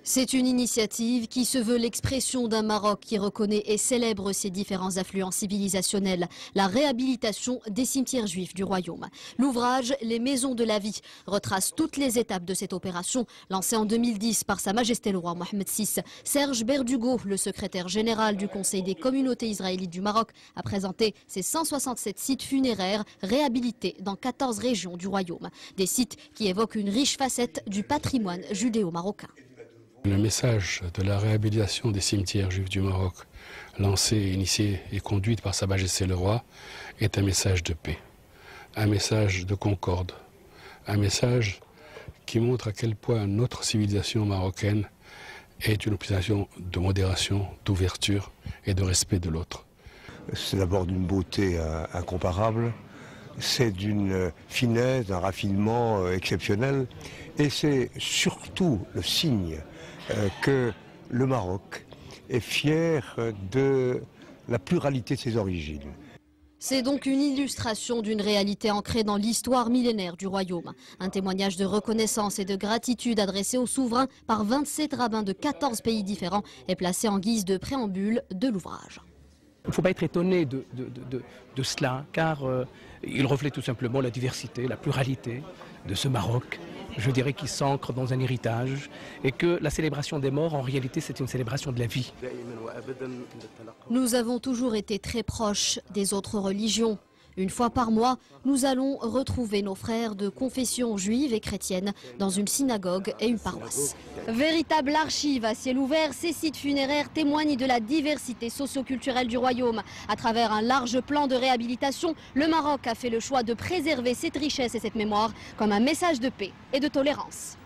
C'est une initiative qui se veut l'expression d'un Maroc qui reconnaît et célèbre ses différents affluents civilisationnels, la réhabilitation des cimetières juifs du royaume. L'ouvrage « Les Maisons de la Vie » retrace toutes les étapes de cette opération, lancée en 2010 par Sa Majesté le roi Mohamed VI. Serge Berdugo, le secrétaire général du Conseil des communautés israélites du Maroc, a présenté ses 167 sites funéraires réhabilités dans 14 régions du royaume. Des sites qui évoquent une riche facette du patrimoine judéo-marocain. Le message de la réhabilitation des cimetières juifs du Maroc, lancé, initié et conduite par Sa Majesté le Roi, est un message de paix, un message de concorde, un message qui montre à quel point notre civilisation marocaine est une civilisation de modération, d'ouverture et de respect de l'autre. C'est d'abord d'une beauté incomparable, c'est d'une finesse, d'un raffinement exceptionnel et c'est surtout le signe que le Maroc est fier de la pluralité de ses origines. C'est donc une illustration d'une réalité ancrée dans l'histoire millénaire du royaume. Un témoignage de reconnaissance et de gratitude adressé aux souverains par 27 rabbins de 14 pays différents est placé en guise de préambule de l'ouvrage. Il ne faut pas être étonné de cela, car il reflète tout simplement la diversité, la pluralité de ce Maroc, je dirais, qui s'ancre dans un héritage, et que la célébration des morts, en réalité, c'est une célébration de la vie. Nous avons toujours été très proches des autres religions. Une fois par mois, nous allons retrouver nos frères de confession juive et chrétienne dans une synagogue et une paroisse. Véritable archive à ciel ouvert, ces sites funéraires témoignent de la diversité socio-culturelle du royaume. À travers un large plan de réhabilitation, le Maroc a fait le choix de préserver cette richesse et cette mémoire comme un message de paix et de tolérance.